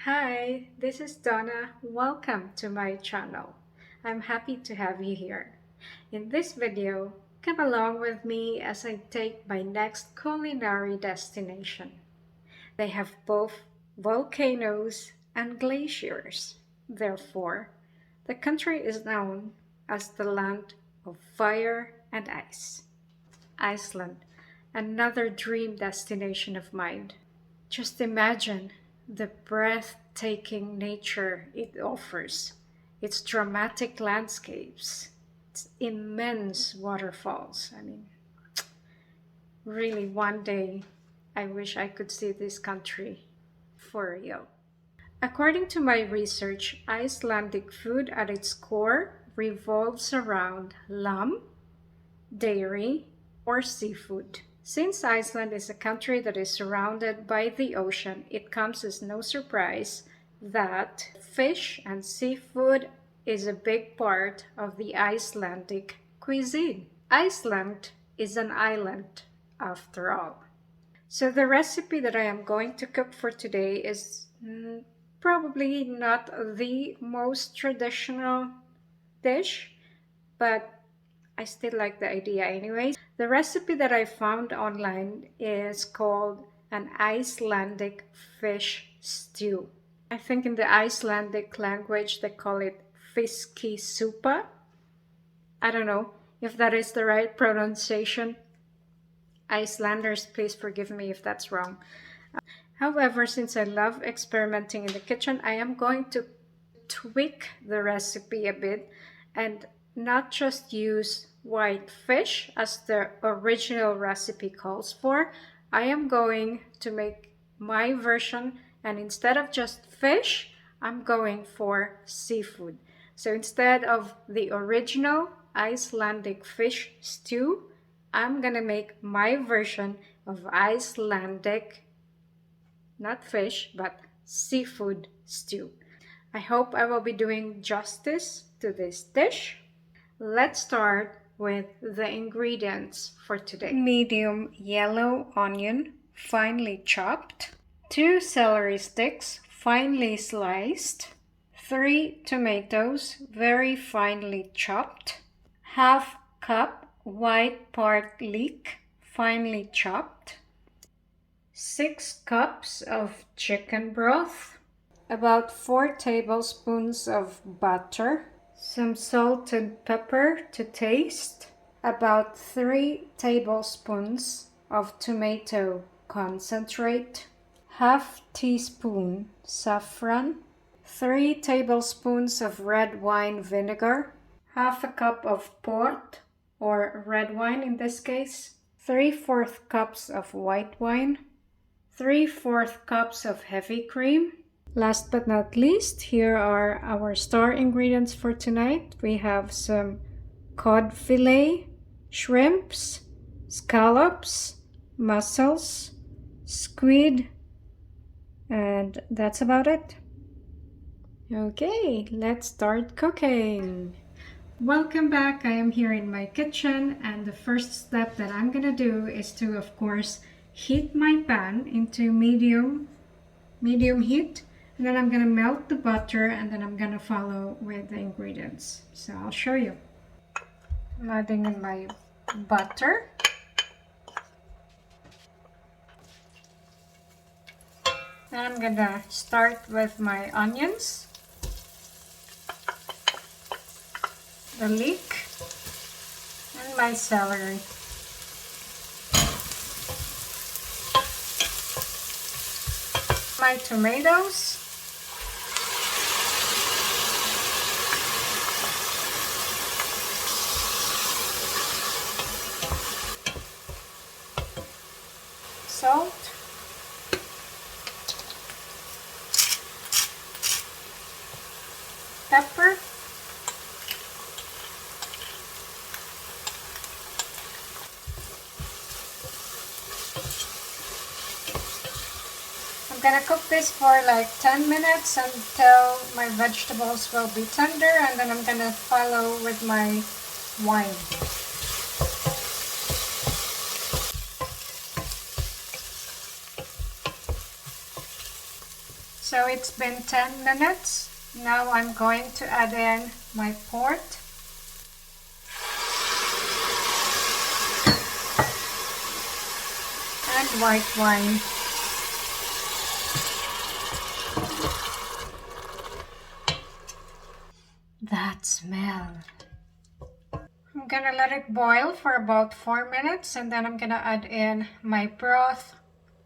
Hi, this is Donna. Welcome to my channel. I'm happy to have you here. In this video, come along with me as I take my next culinary destination. They have both volcanoes and glaciers. Therefore, the country is known as the land of fire and ice. Iceland, another dream destination of mine. Just imagine the breathtaking nature it offers, its dramatic landscapes, its immense waterfalls. Really, one day I wish I could see this country for real. According to my research, Icelandic food at its core revolves around lamb, dairy, or seafood. Since Iceland is a country that is surrounded by the ocean, it comes as no surprise that fish and seafood is a big part of the Icelandic cuisine. Iceland is an island, after all. So the recipe that I am going to cook for today is probably not the most traditional dish, but I still like the idea anyways. The recipe that I found online is called an Icelandic fish stew. I think in the Icelandic language they call it fiskisupa. I don't know if that is the right pronunciation. Icelanders, please forgive me if that's wrong. However, since I love experimenting in the kitchen, I am going to tweak the recipe a bit and not just use white fish as the original recipe calls for. I am going to make my version, and instead of just fish, I'm going for seafood. So instead of the original Icelandic fish stew, I'm gonna make my version of Icelandic, not fish, but seafood stew. I hope I will be doing justice to this dish. Let's start with the ingredients for today. Medium yellow onion, finely chopped. 2 celery sticks, finely sliced. 3 tomatoes, very finely chopped. Half cup white part leek, finely chopped. 6 cups of chicken broth. About 4 tablespoons of butter. Some salt and pepper to taste. About 3 tablespoons of tomato concentrate. Half teaspoon saffron. 3 tablespoons of red wine vinegar. Half a cup of port, or red wine in this case. 3/4 cups of white wine. 3/4 cups of heavy cream. Last but not least, here are our star ingredients for tonight. We have some cod fillet, shrimps, scallops, mussels, squid, and that's about it. Okay, let's start cooking. Welcome back. I am here in my kitchen, and the first step that I'm gonna do is to, of course, heat my pan into medium heat. And then I'm gonna melt the butter, and then I'm gonna follow with the ingredients. So I'll show you. I'm adding in my butter. And I'm gonna start with my onions, the leek, and my celery. My tomatoes. Salt. Pepper. I'm gonna cook this for like 10 minutes until my vegetables will be tender, and then I'm gonna follow with my wine. So it's been 10 minutes. Now I'm going to add in my port. And white wine. That smell. I'm gonna let it boil for about 4 minutes, and then I'm gonna add in my broth,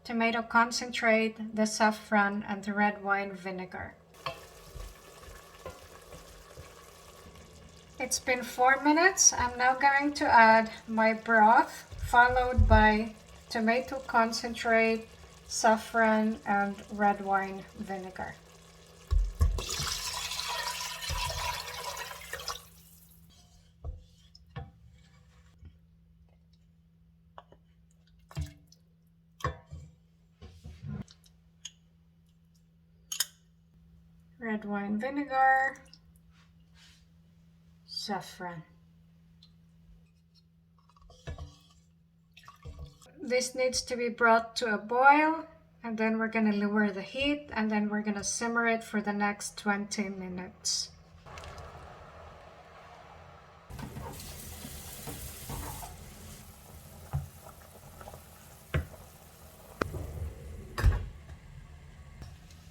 tomato concentrate, the saffron, and the red wine vinegar. It's been 4 minutes. I'm now going to add my broth, followed by tomato concentrate, saffron, and red wine vinegar. Red wine vinegar, saffron. This needs to be brought to a boil, and then we're going to lower the heat, and then we're going to simmer it for the next 20 minutes.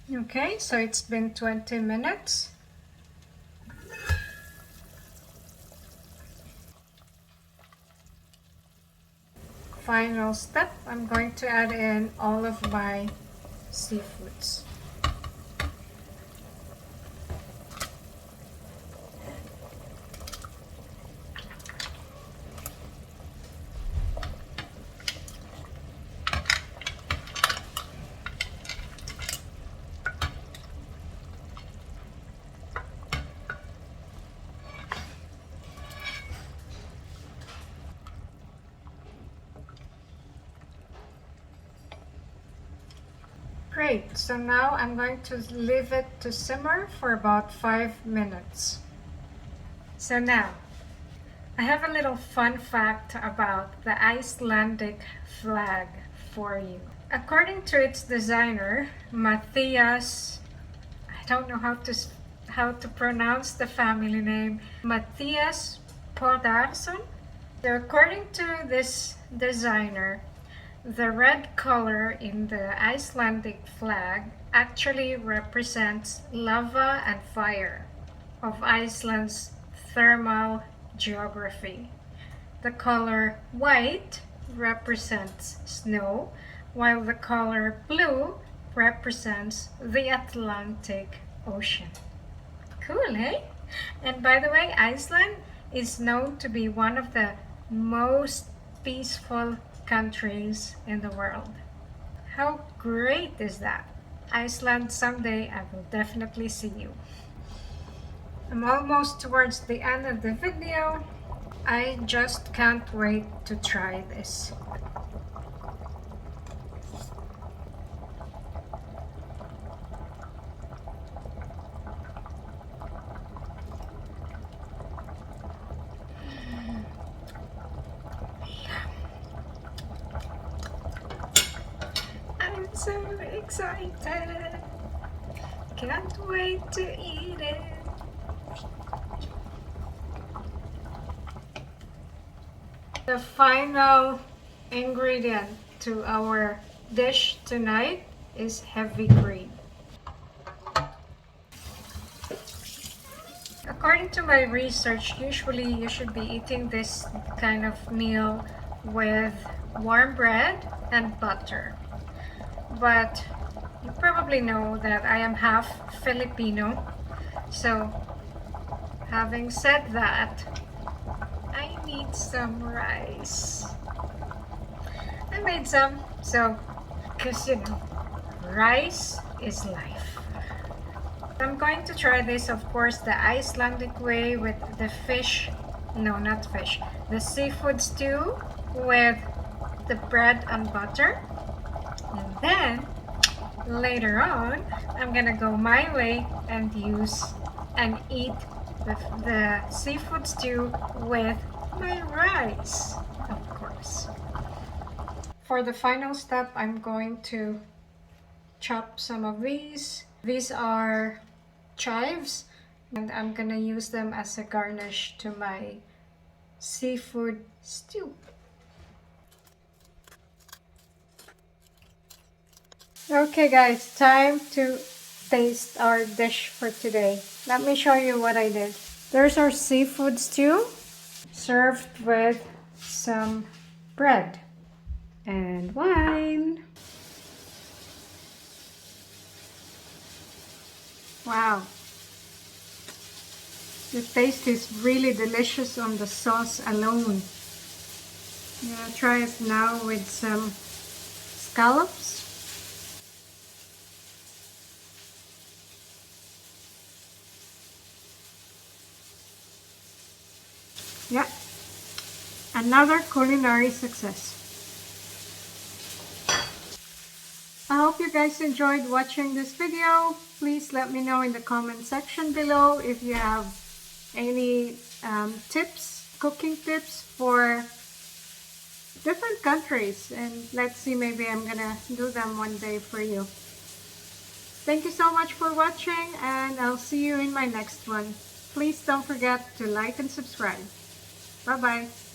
Okay, so it's been 20 minutes. Final step, I'm going to add in all of my seafoods. Great, so now I'm going to leave it to simmer for about 5 minutes. So now, I have a little fun fact about the Icelandic flag for you. According to its designer, Matthias, I don't know how to pronounce the family name, Matthias Podarsson. So according to this designer, the red color in the Icelandic flag actually represents lava and fire of Iceland's thermal geography. The color white represents snow, while the color blue represents the Atlantic Ocean. Cool, eh? And by the way, Iceland is known to be one of the most peaceful countries in the world. How great is that? Iceland, someday I will definitely see you. I'm almost towards the end of the video. I just can't wait to try this. I'm so excited. Can't wait to eat it. The final ingredient to our dish tonight is heavy cream. According to my research, usually you should be eating this kind of meal with warm bread and butter. But you probably know that I am half Filipino, so having said that, I need some rice. I made some, so, because rice is life. I'm going to try this, of course, the Icelandic way with the fish, no, not fish, the seafood stew with the bread and butter. And then, later on, I'm gonna go my way and eat the seafood stew with my rice, of course. For the final step, I'm going to chop some of these These are chives, and I'm gonna use them as a garnish to my seafood stew. Okay guys, time to taste our dish for today. Let me show you what I did. There's our seafood stew served with some bread and wine. Wow. The taste is really delicious on the sauce alone. I'm gonna try it now with some scallops. Yeah, another culinary success. I hope you guys enjoyed watching this video. Please let me know in the comment section below if you have any tips, cooking tips for different countries, and let's see, maybe I'm gonna do them one day for you. Thank you so much for watching, and I'll see you in my next one. Please don't forget to like and subscribe. Bye bye.